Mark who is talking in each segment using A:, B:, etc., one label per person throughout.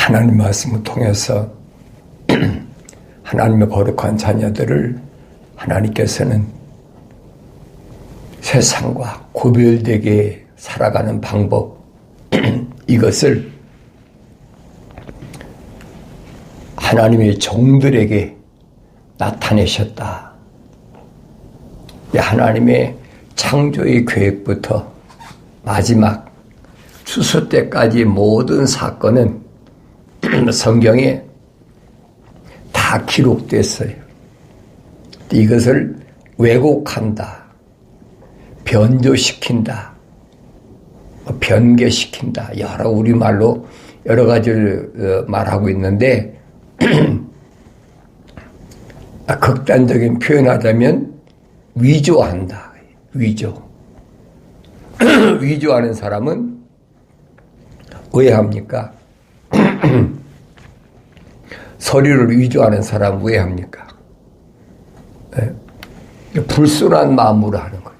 A: 하나님 말씀을 통해서 하나님의 거룩한 자녀들을 하나님께서는 세상과 구별되게 살아가는 방법, 이것을 하나님의 종들에게 나타내셨다. 하나님의 창조의 계획부터 마지막 추수 때까지 모든 사건은 성경에 다 기록됐어요. 이것을 왜곡한다, 변조시킨다, 변개시킨다, 여러 우리말로 여러 가지를 말하고 있는데 극단적인 표현하자면 위조한다. 위조. 위조하는 사람은 왜 합니까? 서류를 위조하는 사람은 왜 합니까? 불순한 마음으로 하는 거예요.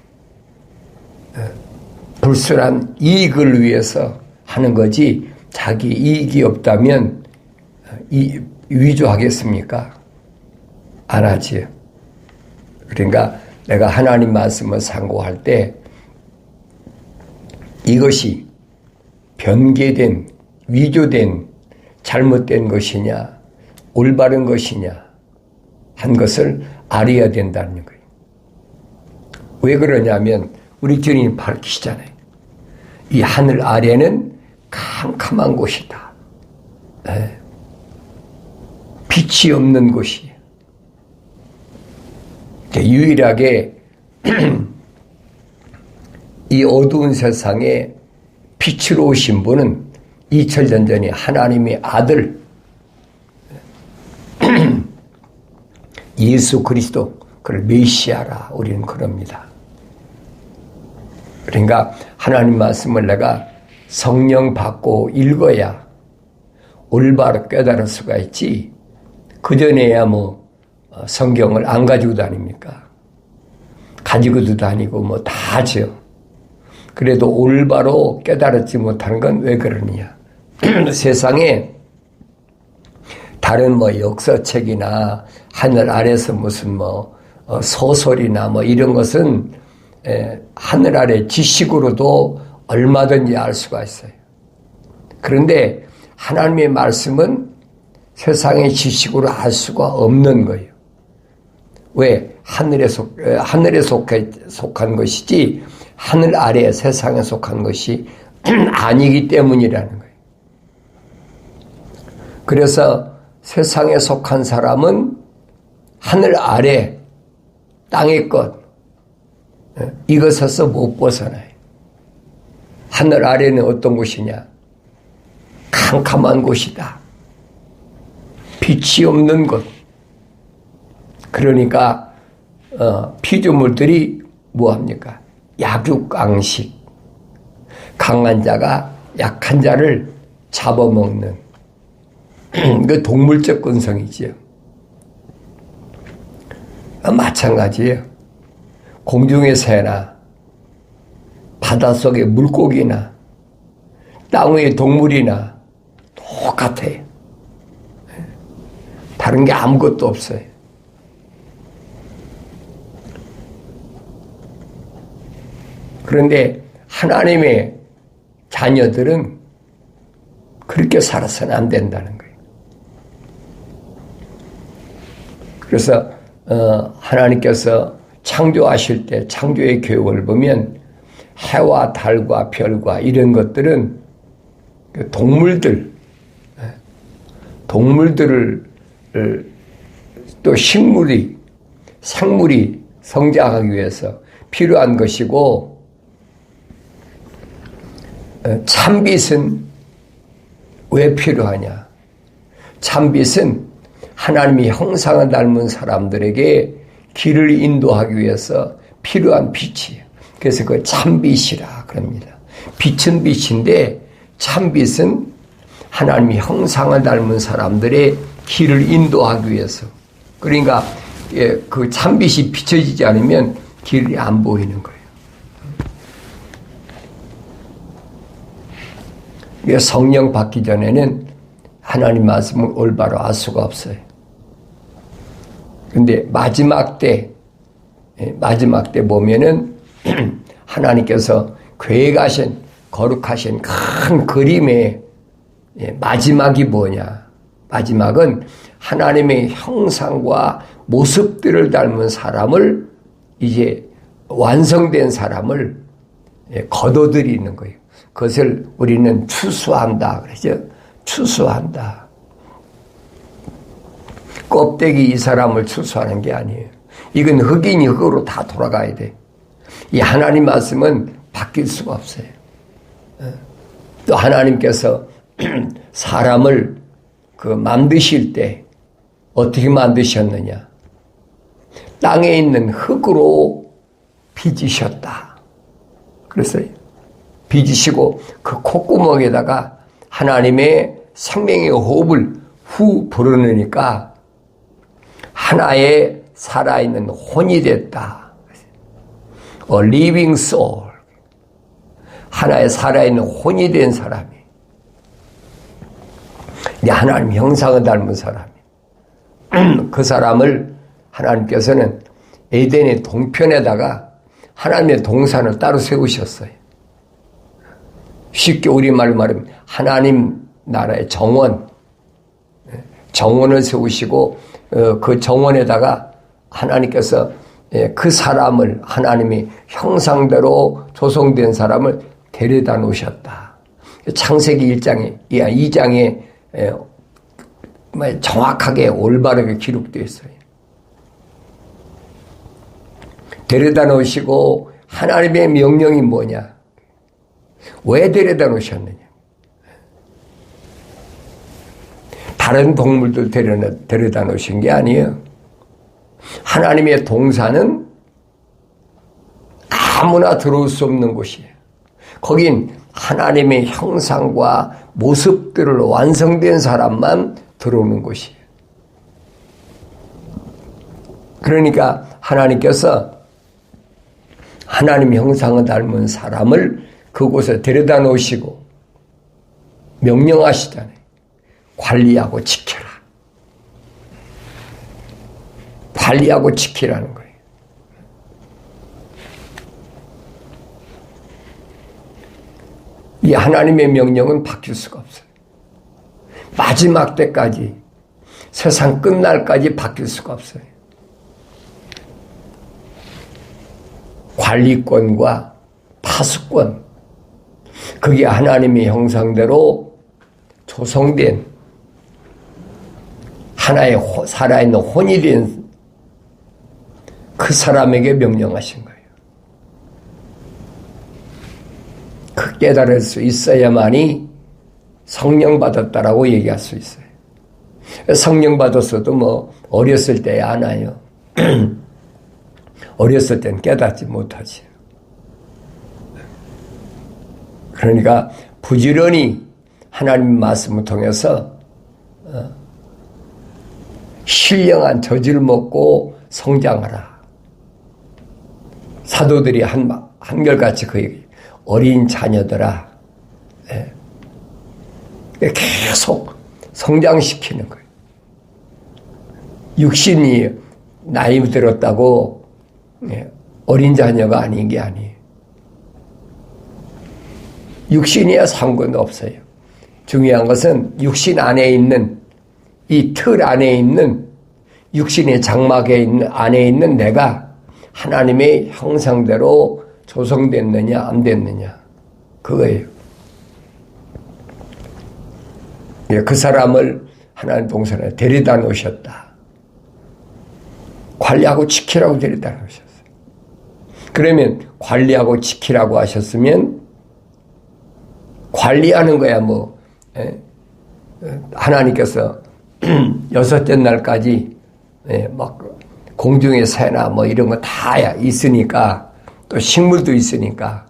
A: 불순한 이익을 위해서 하는 거지 자기 이익이 없다면 위조하겠습니까? 안 하지요. 그러니까 내가 하나님 말씀을 상고할 때 이것이 변개된, 위조된, 잘못된 것이냐, 올바른 것이냐 한 것을 알아야 된다는 거예요. 왜 그러냐면 우리 주님이 밝히시잖아요. 이 하늘 아래는 캄캄한 곳이다. 빛이 없는 곳이에요. 유일하게 이 어두운 세상에 빛으로 오신 분은 2000년 전에 하나님의 아들 예수 그리스도, 그를 메시아라 우리는 그럽니다. 그러니까 하나님 말씀을 내가 성령 받고 읽어야 올바로 깨달을 수가 있지, 그전에야 성경을 안 가지고 다닙니까? 가지고도 다니고 다 하죠. 그래도 올바로 깨달았지 못하는 건 왜 그러느냐. 세상에 다른 역사책이나 하늘 아래서 무슨 소설이나 이런 것은 하늘 아래 지식으로도 얼마든지 알 수가 있어요. 그런데 하나님의 말씀은 세상의 지식으로 알 수가 없는 거예요. 왜? 하늘에 속한 것이지 하늘 아래 세상에 속한 것이 아니기 때문이라는 거예요. 그래서 세상에 속한 사람은 하늘 아래 땅의 것, 이것에서 못 벗어나요. 하늘 아래는 어떤 곳이냐? 캄캄한 곳이다. 빛이 없는 곳. 그러니까 피조물들이 뭐합니까? 약육강식. 강한 자가 약한 자를 잡아먹는 그 동물적 근성이지요. 마찬가지예요. 공중의 새나 바닷속의 물고기나 땅 위의 동물이나 똑같아요. 다른 게 아무것도 없어요. 그런데 하나님의 자녀들은 그렇게 살아서는 안 된다는 거예요. 그래서 하나님께서 창조하실 때 창조의 교육을 보면 해와 달과 별과 이런 것들은 동물들을 또 식물이 생물이 성장하기 위해서 필요한 것이고, 참빛은 왜 필요하냐? 참빛은 하나님의 형상을 닮은 사람들에게 길을 인도하기 위해서 필요한 빛이에요. 그래서 그 참빛이라 그럽니다. 빛은 빛인데 참빛은 하나님의 형상을 닮은 사람들의 길을 인도하기 위해서. 그러니까 그 참빛이 비춰지지 않으면 길이 안 보이는 거예요. 성령 받기 전에는 하나님 말씀을 올바로 알 수가 없어요. 근데 마지막 때 보면은 하나님께서 계획하신 거룩하신 큰 그림의 마지막이 뭐냐? 마지막은 하나님의 형상과 모습들을 닮은 사람을 이제 완성된 사람을 거둬들이는 거예요. 그것을 우리는 추수한다 그러죠. 추수한다. 껍데기 이 사람을 추수하는 게 아니에요. 이건 흙이니 흙으로 다 돌아가야 돼. 이 하나님 말씀은 바뀔 수가 없어요. 또 하나님께서 사람을 만드실 때 어떻게 만드셨느냐? 땅에 있는 흙으로 빚으셨다. 그랬어요. 빚으시고 그 콧구멍에다가 하나님의 생명의 호흡을 후 불어넣으니까 하나의 살아있는 혼이 됐다. A living soul. 하나의 살아있는 혼이 된 사람이. 하나님 형상을 닮은 사람이. 그 사람을 하나님께서는 에덴의 동편에다가 하나님의 동산을 따로 세우셨어요. 쉽게 우리말로 말하면 하나님 나라의 정원을 세우시고 그 정원에다가 하나님께서 그 사람을 하나님이 형상대로 조성된 사람을 데려다 놓으셨다. 창세기 2장에 정확하게 올바르게 기록되어 있어요. 데려다 놓으시고 하나님의 명령이 뭐냐? 왜 데려다 놓으셨느냐? 다른 동물들 데려다 놓으신 게 아니에요. 하나님의 동산은 아무나 들어올 수 없는 곳이에요. 거긴 하나님의 형상과 모습들을 완성된 사람만 들어오는 곳이에요. 그러니까 하나님께서 하나님 형상을 닮은 사람을 그곳에 데려다 놓으시고 명령하시잖아요. 관리하고 지켜라. 관리하고 지키라는 거예요. 이 하나님의 명령은 바뀔 수가 없어요. 마지막 때까지, 세상 끝날까지 바뀔 수가 없어요. 관리권과 파수권, 그게 하나님의 형상대로 조성된 하나의 살아있는 혼이 된 그 사람에게 명령하신 거예요. 그 깨달을 수 있어야만이 성령 받았다라고 얘기할 수 있어요. 성령 받았어도 어렸을 때에 안 와요. 어렸을 땐 깨닫지 못하지. 그러니까 부지런히 하나님 말씀을 통해서 신령한 젖을 먹고 성장하라. 사도들이 한결같이 그 얘기. 어린 자녀들아, 계속 성장시키는 거예요. 육신이 나이 들었다고 어린 자녀가 아닌 게 아니에요. 육신이야 상관도 없어요. 중요한 것은 육신 안에 있는 이 틀 안에 있는 육신의 장막에 안에 있는 내가 하나님의 형상대로 조성됐느냐 안 됐느냐 그거예요. 그 사람을 하나님 동산에 데려다 놓으셨다. 관리하고 지키라고 데려다 놓으셨어요. 그러면 관리하고 지키라고 하셨으면 관리하는 거야 하나님께서 여섯째 날까지 막 공중의 새나 이런 거 다 있으니까 또 식물도 있으니까.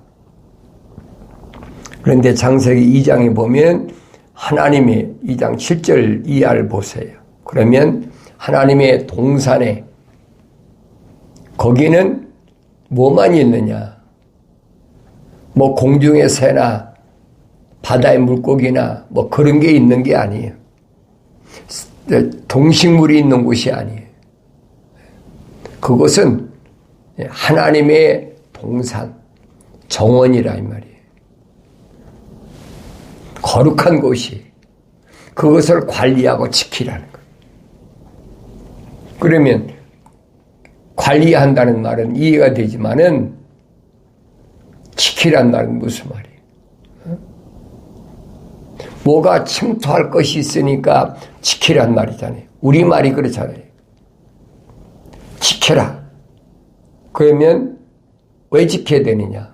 A: 그런데 창세기 2장에 보면 하나님의 2장 7절 이하를 보세요. 그러면 하나님의 동산에 거기는 뭐만 있느냐? 공중의 새나 바다의 물고기나 그런 게 있는 게 아니에요. 동식물이 있는 곳이 아니에요. 그것은 하나님의 동산, 정원이라 이 말이에요. 거룩한 곳이 그것을 관리하고 지키라는 거예요. 그러면 관리한다는 말은 이해가 되지만은 지키란 말은 무슨 말이에요? 뭐가 침투할 것이 있으니까 지키란 말이잖아요. 우리말이 그렇잖아요. 지켜라. 그러면 왜 지켜야 되느냐?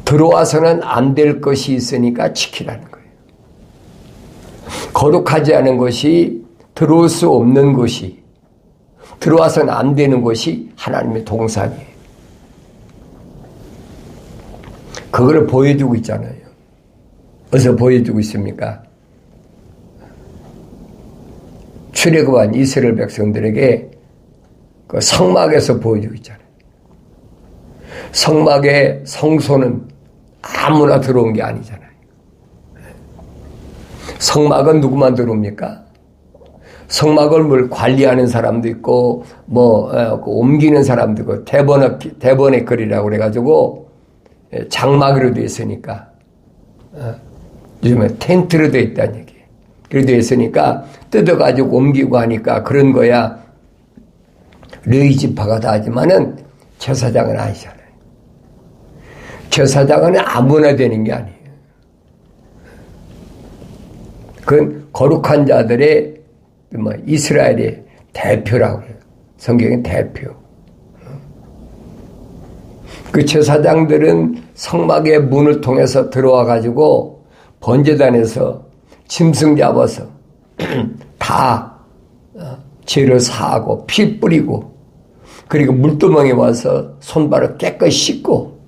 A: 들어와서는 안 될 것이 있으니까 지키라는 거예요. 거룩하지 않은 것이 들어올 수 없는 것이 들어와서는 안 되는 것이 하나님의 동산이에요. 그거를 보여주고 있잖아요. 어디서 보여주고 있습니까? 출애굽한 이스라엘 백성들에게 그 성막에서 보여주고 있잖아요. 성막의 성소는 아무나 들어온 게 아니잖아요. 성막은 누구만 들어옵니까? 성막을 뭘 관리하는 사람도 있고, 옮기는 사람도 있고, 대번의 거리라고 그래가지고, 장막으로 되어 있으니까, 요즘에 텐트로 되어 있다는 얘기예요. 그렇게 되어 있으니까, 뜯어가지고 옮기고 하니까 그런 거야. 레위지파가 다 하지만은, 제사장은 아니잖아요. 제사장은 아무나 되는 게 아니에요. 그건 거룩한 자들의 이스라엘의 대표라고 해요. 성경의 대표. 그 제사장들은 성막의 문을 통해서 들어와 가지고 번제단에서 짐승 잡아서 다 죄를 사하고 피 뿌리고 그리고 물두멍에 와서 손발을 깨끗이 씻고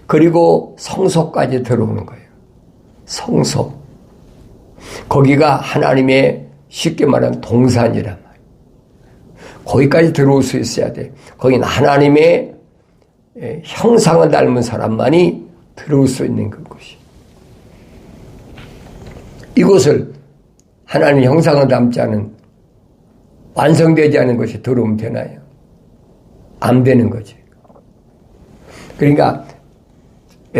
A: 그리고 성소까지 들어오는 거예요. 성소. 거기가 하나님의 쉽게 말하면 동산이란 말이에요. 거기까지 들어올 수 있어야 돼. 거기는 하나님의 형상을 닮은 사람만이 들어올 수 있는 그곳이. 이곳을 하나님 형상을 닮지 않은 완성되지 않은 것이 들어오면 되나요? 안 되는 거지. 그러니까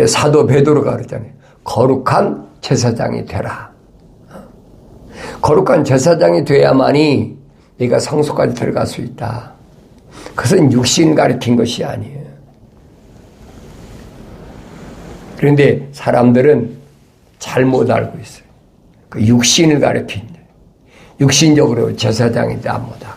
A: 사도 베드로가 그러잖아요. 거룩한 제사장이 되라. 거룩한 제사장이 돼야만이 네가 성소까지 들어갈 수 있다. 그것은 육신 가리킨 것이 아니에요. 그런데 사람들은 잘못 알고 있어요. 그 육신을 가리킨다. 육신적으로 제사장인데 안 못하.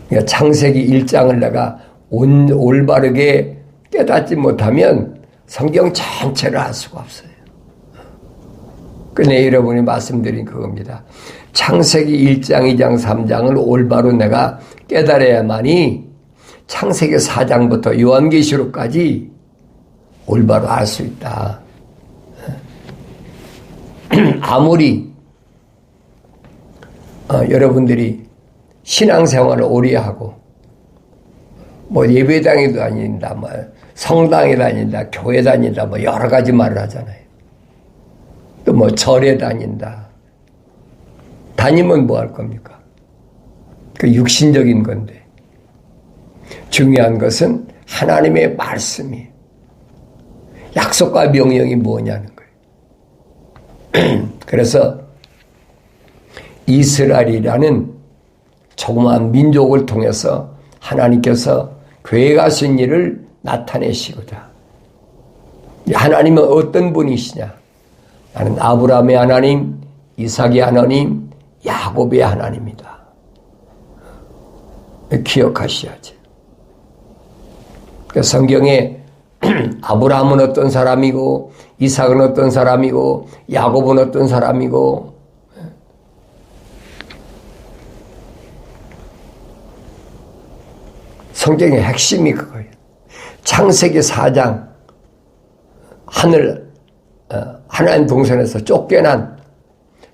A: 그러니까 창세기 1장을 내가 올바르게 깨닫지 못하면 성경 전체를 알 수가 없어요. 근데 여러분이 말씀드린 그겁니다. 창세기 1장, 2장, 3장을 올바로 내가 깨달아야만이 창세기 4장부터 요한계시록까지 올바로 알 수 있다. 아무리 여러분들이 신앙생활을 오래 하고 예배당에 다닌다, 성당에 다닌다, 교회 다닌다, 여러 가지 말을 하잖아요. 또 절에 다닌다. 다니면 뭐 할 겁니까? 그 육신적인 건데. 중요한 것은 하나님의 말씀이 약속과 명령이 뭐냐는 거예요. 그래서 이스라엘이라는 조그마한 민족을 통해서 하나님께서 계획하신 일을 나타내시고자. 하나님은 어떤 분이시냐? 나는 아브라함의 하나님, 이삭의 하나님, 야곱의 하나님이다. 기억하셔야지. 성경에 아브라함은 어떤 사람이고 이삭은 어떤 사람이고 야곱은 어떤 사람이고 성경의 핵심이 그거예요. 창세기 4장 하나님 동산에서 쫓겨난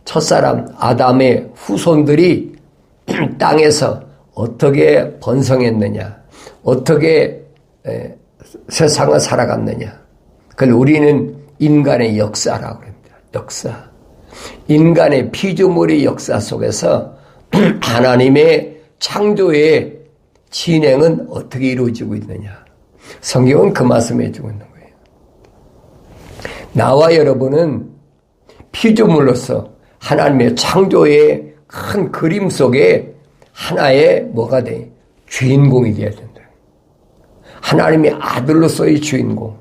A: 첫사람 아담의 후손들이 땅에서 어떻게 번성했느냐, 어떻게 세상을 살아갔느냐. 그래서 우리는 인간의 역사라고 합니다. 역사. 인간의 피조물의 역사 속에서 하나님의 창조의 진행은 어떻게 이루어지고 있느냐. 성경은 그 말씀해 주고 있는 거예요. 나와 여러분은 피조물로서 하나님의 창조의 큰 그림 속에 하나의 뭐가 돼? 주인공이 되어야 된다. 하나님의 아들로서의 주인공,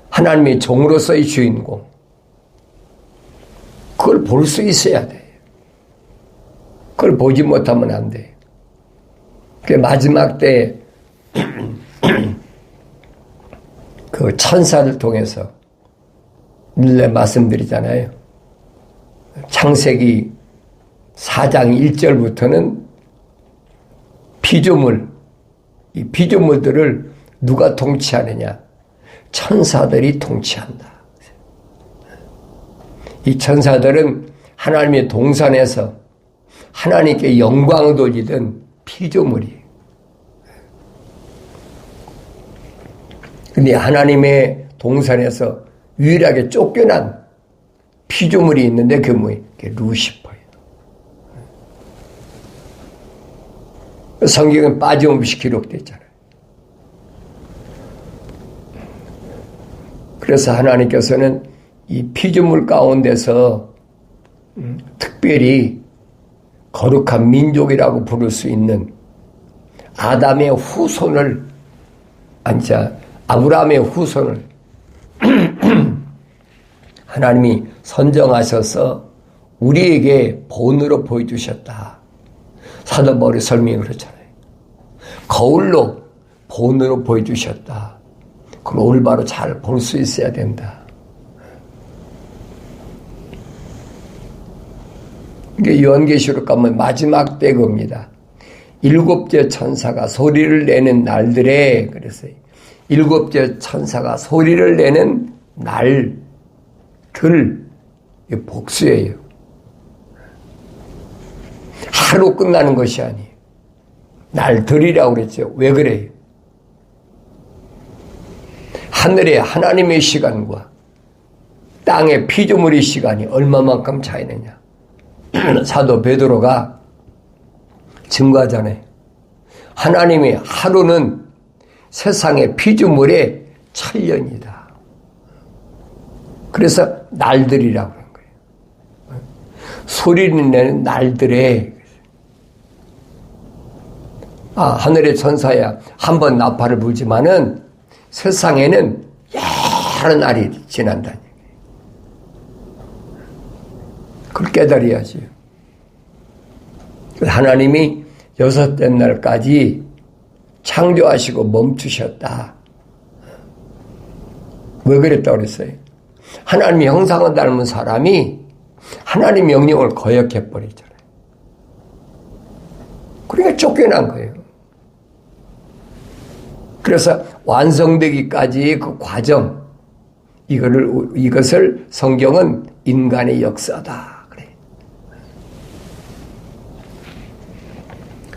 A: 하나님의 종으로서의 주인공, 그걸 볼 수 있어야 돼. 그걸 보지 못하면 안 돼. 그 마지막 때 그 천사를 통해서 늘 말씀드리잖아요. 창세기 4장 1절부터는 피조물, 이 피조물들을 누가 통치하느냐? 천사들이 통치한다. 이 천사들은 하나님의 동산에서 하나님께 영광을 돌리던 피조물이에요. 근데 하나님의 동산에서 유일하게 쫓겨난 피조물이 있는데 그게 뭐예요? 그게 루시퍼예요. 성경은 빠짐없이 기록되어 있잖아요. 그래서 하나님께서는 이 피조물 가운데서 특별히 거룩한 민족이라고 부를 수 있는 아담의 후손을, 아브라함의 후손을 하나님이 선정하셔서 우리에게 본으로 보여주셨다. 사도 바울의 설명이 그렇잖아요. 거울로 본으로 보여주셨다. 그걸 올바로 잘 볼 수 있어야 된다. 이게 요한계시록 가면 마지막 때 겁니다. 일곱째 천사가 소리를 내는 날들에, 그랬어요. 일곱째 천사가 소리를 내는 날들, 복수예요. 하루 끝나는 것이 아니에요. 날들이라고 그랬죠. 왜 그래요? 하늘에 하나님의 시간과 땅의 피조물의 시간이 얼마만큼 차이느냐. 사도 베드로가 증거하잖아요. 하나님의 하루는 세상의 피조물의 1000년이다. 그래서 날들이라고 하는 거예요. 소리를 내는 날들에 하늘의 천사야 한 번 나팔을 불지만은 세상에는 여러 날이 지난다는 얘기예요. 그걸 깨달아야지. 하나님이 6째 날까지 창조하시고 멈추셨다. 왜 그랬다고 그랬어요? 하나님의 형상을 닮은 사람이 하나님 명령을 거역해버리잖아요. 그러니까 쫓겨난 거예요. 그래서 완성되기까지 그 과정, 이것을 성경은 인간의 역사다. 그래.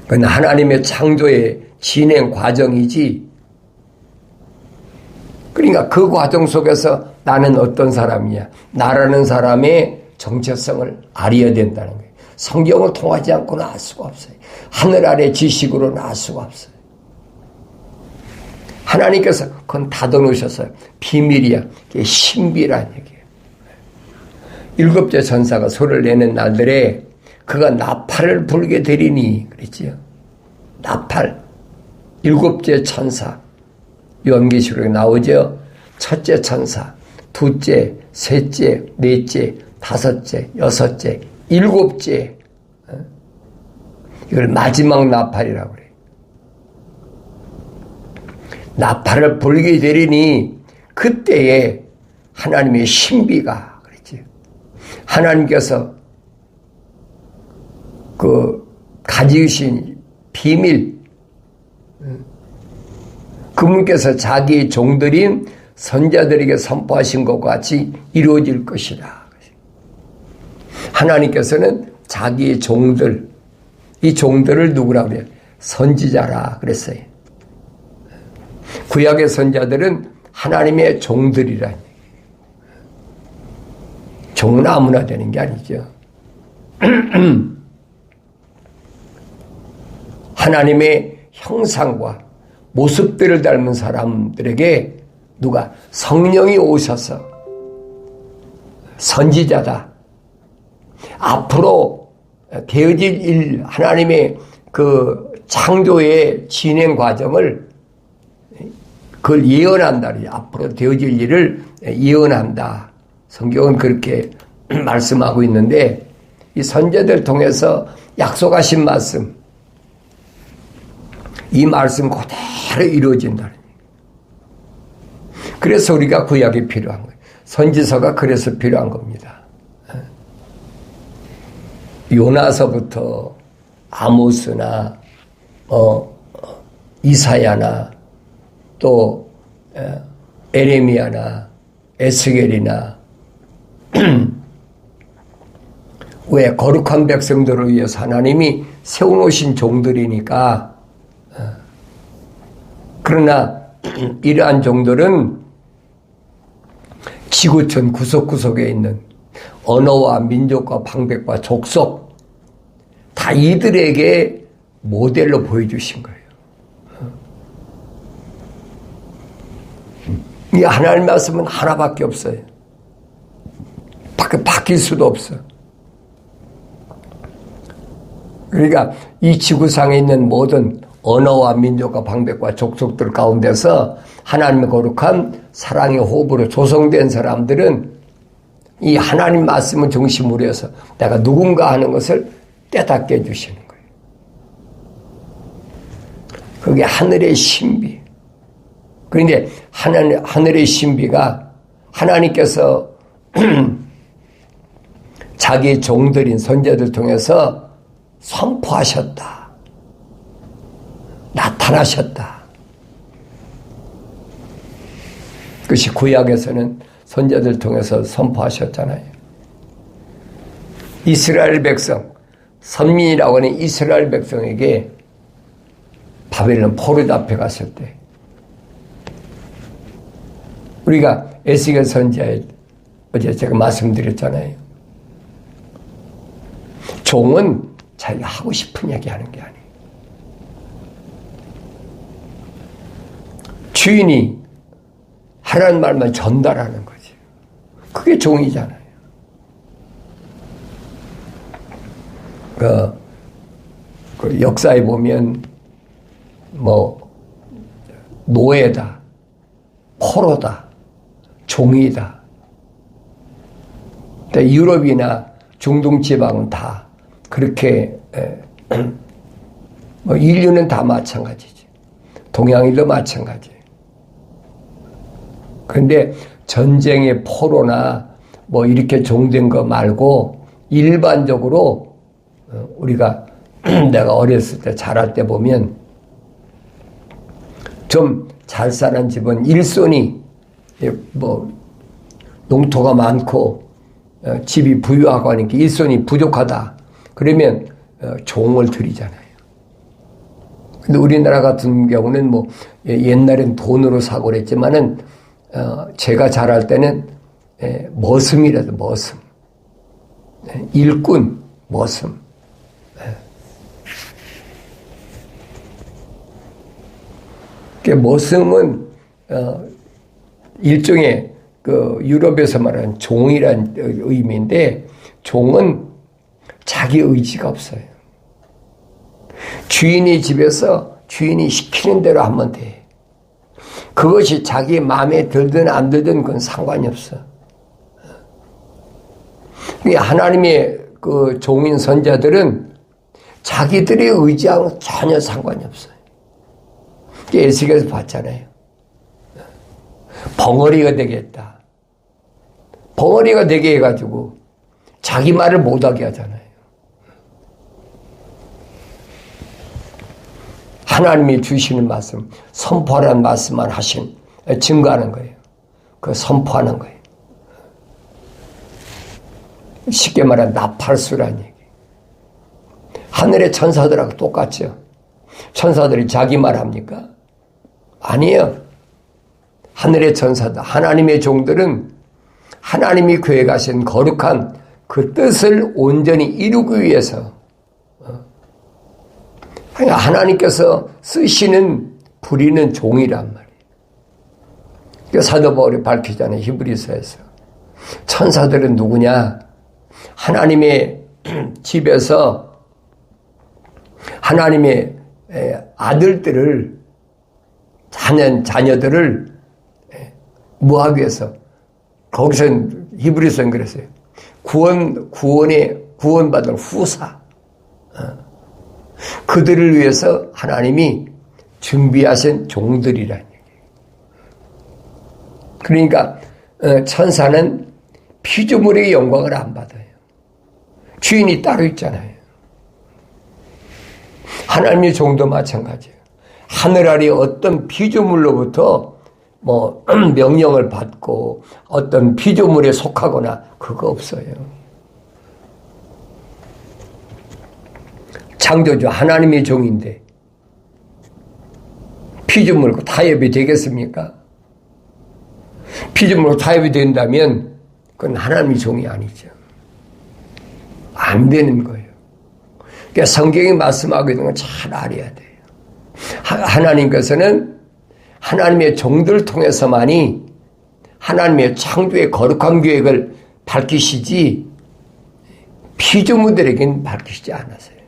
A: 그건 하나님의 창조의 진행 과정이지. 그러니까 그 과정 속에서 나는 어떤 사람이냐. 나라는 사람의 정체성을 알아야 된다는 거예요. 성경을 통하지 않고는 알 수가 없어요. 하늘 아래 지식으로는 알 수가 없어요. 하나님께서 그건 닫아놓으셨어요. 비밀이야. 그게 신비란 얘기예요. 7째 천사가 소리를 내는 날들에 그가 나팔을 불게 되리니 그랬지요. 나팔. 7째 천사. 요한계시록에 나오죠. 첫째 천사, 둘째, 셋째, 넷째, 다섯째, 여섯째, 7째. 이걸 마지막 나팔이라고 그래요. 나팔을 불게 되리니 그때에 하나님의 신비가 그랬지. 하나님께서 그 가지으신 비밀, 그분께서 자기의 종들인 선자들에게 선포하신 것과 같이 이루어질 것이다. 하나님께서는 자기의 종들, 이 종들을 누구라고 그래요? 선지자라 그랬어요. 구약의 선자들은 하나님의 종들이라니. 종은 아무나 되는 게 아니죠. 하나님의 형상과 모습들을 닮은 사람들에게 누가 성령이 오셔서 선지자다. 앞으로 되어질 일, 하나님의 그 창조의 진행 과정을 그걸 예언한다. 앞으로 되어질 일을 예언한다. 성경은 그렇게 말씀하고 있는데 이 선지자들 통해서 약속하신 말씀, 이 말씀 그대로 이루어진다는 얘기예요. 그래서 우리가 구약이 필요한 거예요. 선지서가 그래서 필요한 겁니다. 요나서부터 아모스나 이사야나 또 에레미야나 에스겔이나 왜 거룩한 백성들을 위해서 하나님이 세워놓으신 종들이니까. 그러나 이러한 종들은 지구촌 구석구석에 있는 언어와 민족과 방백과 족속 다 이들에게 모델로 보여주신 거예요. 이 하나님 말씀은 하나밖에 없어요. 바뀔 수도 없어. 그러니까 이 지구상에 있는 모든 언어와 민족과 방백과 족속들 가운데서 하나님의 거룩한 사랑의 호흡으로 조성된 사람들은 이 하나님 말씀을 중심으로 해서 내가 누군가 하는 것을 깨닫게 해주시는 거예요. 그게 하늘의 신비. 그런데 하늘의 신비가 하나님께서 자기 종들인 선지자들 통해서 선포하셨다. 나타나셨다. 그것이 구약에서는 선지자들 통해서 선포하셨잖아요. 이스라엘 백성, 선민이라고 하는 이스라엘 백성에게 바벨론 포로대 앞에 갔을 때 우리가 에스겔 선지자에 어제 제가 말씀드렸잖아요. 종은 자기가 하고 싶은 얘기 하는 게 아니에요. 주인이 하라는 말만 전달하는 거지. 그게 종이잖아요. 그 역사에 보면 노예다, 포로다, 종이다. 근데 유럽이나 중동 지방은 다 그렇게 인류는 다 마찬가지지. 동양인도 마찬가지. 그런데 전쟁의 포로나 이렇게 종된 거 말고 일반적으로 우리가 내가 어렸을 때 자랄 때 보면 좀 잘 사는 집은 일손이 농토가 많고 집이 부유하고 하니까 일손이 부족하다. 그러면 종을 들이잖아요. 근데 우리나라 같은 경우는 옛날엔 돈으로 사고 그랬지만은 제가 자랄 때는 머슴이라도 머슴. 일꾼, 머슴. 머슴은 일종의 유럽에서 말하는 종이란 의미인데 종은 자기 의지가 없어요. 주인이 집에서 주인이 시키는 대로 하면 돼. 그것이 자기 마음에 들든 안 들든 그건 상관이 없어. 하나님의 그 종인 선자들은 자기들의 의지하고는 전혀 상관이 없어요. 에스겔에서 봤잖아요. 벙어리가 되겠다. 벙어리가 되게 해가지고 자기 말을 못하게 하잖아요. 하나님이 주시는 말씀, 선포하라는 말씀만 증거하는 거예요. 그 선포하는 거예요. 쉽게 말하면 나팔수란 얘기. 하늘의 천사들하고 똑같죠. 천사들이 자기 말 합니까? 아니에요. 하늘의 천사들, 하나님의 종들은 하나님이 계획하신 거룩한 그 뜻을 온전히 이루기 위해서 하나님께서 쓰시는 부리는 종이란 말이에요. 사도 바울이 밝히잖아요. 히브리서에서. 천사들은 누구냐? 하나님의 집에서 하나님의 아들들을 자녀들을 뭐하기 위해서 거기서 히브리서는 그랬어요. 구원받을 후사. 그들을 위해서 하나님이 준비하신 종들이라는 얘기예요. 그러니까 천사는 피조물의 영광을 안 받아요. 주인이 따로 있잖아요. 하나님의 종도 마찬가지예요. 하늘 아래 어떤 피조물로부터 명령을 받고 어떤 피조물에 속하거나 그거 없어요. 창조주 하나님의 종인데 피조물과 타협이 되겠습니까? 피조물과 타협이 된다면 그건 하나님의 종이 아니죠. 안 되는 거예요. 그러니까 성경이 말씀하고 있는 건 잘 알아야 돼요. 하나님께서는 하나님의 종들을 통해서만이 하나님의 창조의 거룩한 계획을 밝히시지 피조물들에게는 밝히시지 않았어요.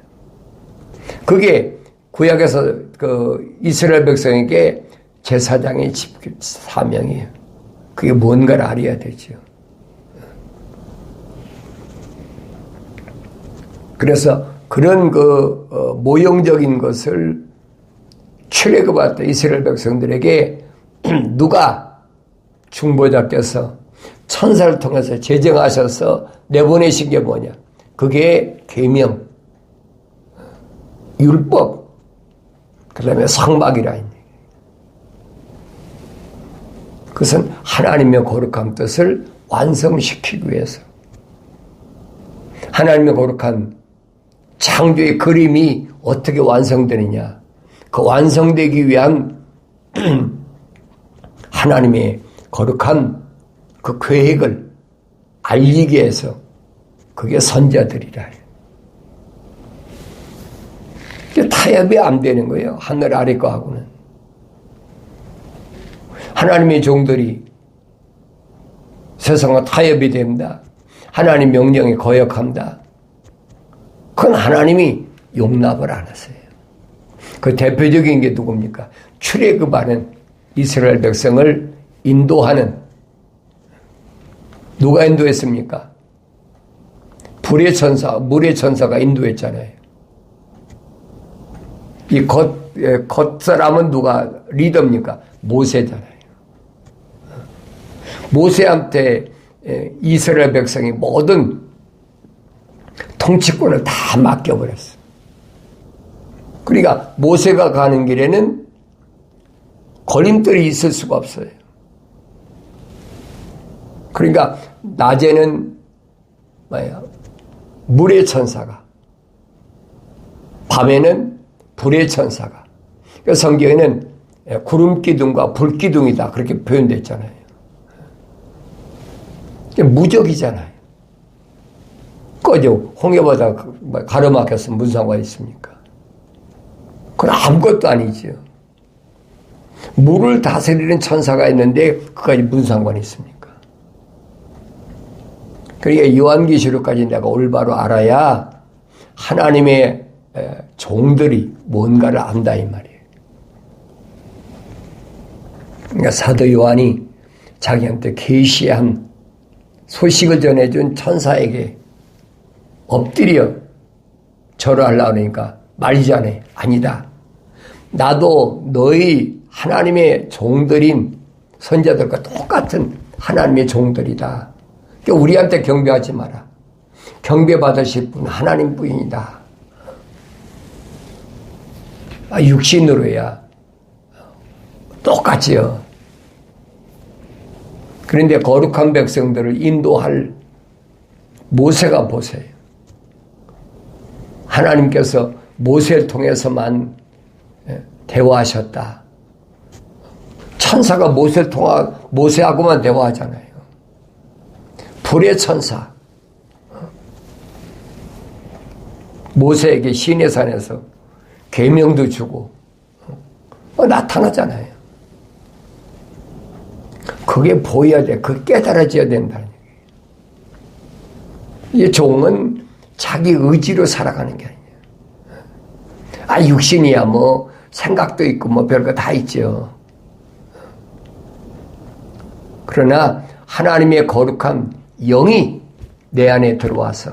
A: 그게 구약에서 그 이스라엘 백성에게 제사장의 사명이에요. 그게 뭔가를 알아야 되죠. 그래서 그런 모형적인 것을 출애굽할 이스라엘 백성들에게 누가 중보자께서 천사를 통해서 제정하셔서 내보내신 게 뭐냐? 그게 계명, 율법, 그 다음에 성막이라는 얘기예요. 그것은 하나님의 거룩한 뜻을 완성시키기 위해서 하나님의 거룩한 창조의 그림이 어떻게 완성되느냐, 그 완성되기 위한 하나님의 거룩한 그 계획을 알리기 위해서 그게 선자들이라 해요. 타협이 안 되는 거예요. 하늘 아래 거하고는. 하나님의 종들이 세상과 타협이 됩니다. 하나님 명령에 거역합니다. 그건 하나님이 용납을 안 하세요. 그 대표적인 게 누굽니까? 출애굽하는 이스라엘 백성을 인도하는 누가 인도했습니까? 불의 천사, 물의 천사가 인도했잖아요. 이 겉사람은 누가 리더입니까? 모세잖아요. 모세한테 이스라엘 백성이 모든 통치권을 다 맡겨버렸어. 그러니까 모세가 가는 길에는 걸림돌이 있을 수가 없어요. 그러니까 낮에는 물의 천사가, 밤에는 불의 천사가. 그러니까 성경에는 구름 기둥과 불 기둥이다 그렇게 표현됐잖아요. 무적이잖아요. 꺼져 홍해바다 가로막혔으면 무슨 상관이 있습니까? 그건 아무것도 아니죠. 물을 다스리는 천사가 있는데 그까지 무슨 상관이 있습니까? 그러니까 요한계시록까지 내가 올바로 알아야 하나님의 종들이 뭔가를 안다 이 말이에요. 그러니까 사도 요한이 자기한테 계시한 소식을 전해준 천사에게 엎드려 절하려고 하니까 말이잖아요. 아니다. 나도 너희 하나님의 종들인 선자들과 똑같은 하나님의 종들이다. 그러니까 우리한테 경배하지 마라. 경배받으실 분 하나님 뿐이다. 육신으로야 똑같지요. 그런데 거룩한 백성들을 인도할 모세가 보세요. 하나님께서 모세를 통해서만 대화하셨다. 천사가 모세하고만 대화하잖아요. 불의 천사 모세에게 시내산에서 계명도 주고 나타나잖아요. 그게 보여야 돼. 그게 깨달아져야 된다는 얘기예요. 이 종은 자기 의지로 살아가는 게 아니에요. 육신이야 뭐 생각도 있고 뭐 별거 다 있죠. 그러나 하나님의 거룩한 영이 내 안에 들어와서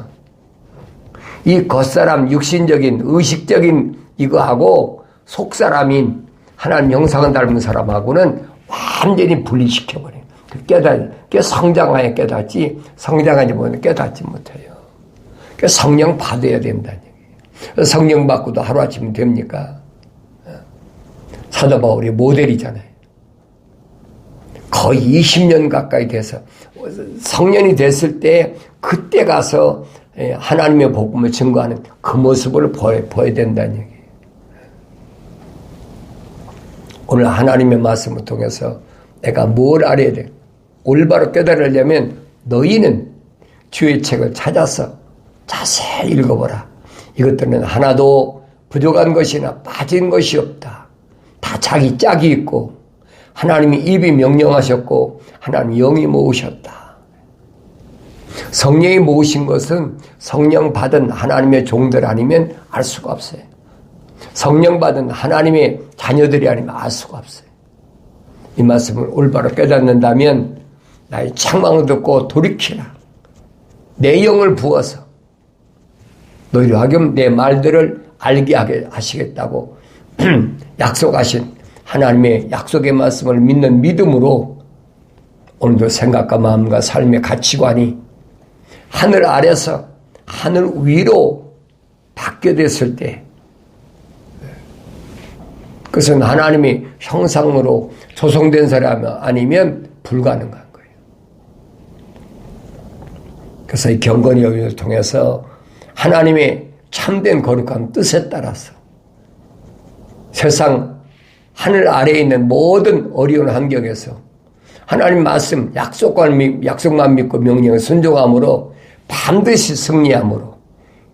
A: 이 겉사람 육신적인 의식적인 이거하고 속사람인 하나님 형상을 닮은 사람하고는 완전히 분리시켜버려요. 성장하여 깨닫지 성장하지 못해 깨닫지 못해요. 성령 받아야 된다는 얘기예요. 성령 받고도 하루아침에 됩니까? 사도 바울이 모델이잖아요. 거의 20년 가까이 돼서 성년이 됐을 때 그때 가서 하나님의 복음을 증거하는 그 모습을 보여야 된다는 얘기예요. 오늘 하나님의 말씀을 통해서 내가 뭘 알아야 돼? 올바로 깨달으려면 너희는 주의 책을 찾아서 자세히 읽어보라. 이것들은 하나도 부족한 것이나 빠진 것이 없다. 다 자기 짝이 있고 하나님이 입이 명령하셨고 하나님 영이 모으셨다. 성령이 모으신 것은 성령 받은 하나님의 종들 아니면 알 수가 없어요. 성령 받은 하나님의 자녀들이 아니면 알 수가 없어요. 이 말씀을 올바로 깨닫는다면 나의 책망을 듣고 돌이키라. 내 영을 부어서 너희로 하여금 내 말들을 알게 하게 하시겠다고 약속하신 하나님의 약속의 말씀을 믿는 믿음으로 오늘도 생각과 마음과 삶의 가치관이 하늘 아래서 하늘 위로 바뀌어졌을 때 그것은 하나님의 형상으로 조성된 사람 아니면 불가능한 거예요. 그래서 이 경건의 여인을 통해서 하나님의 참된 거룩한 뜻에 따라서 세상 하늘 아래에 있는 모든 어려운 환경에서 하나님 말씀 약속만 믿고 명령에 순종함으로 반드시 승리함으로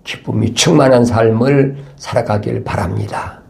A: 기쁨이 충만한 삶을 살아가길 바랍니다.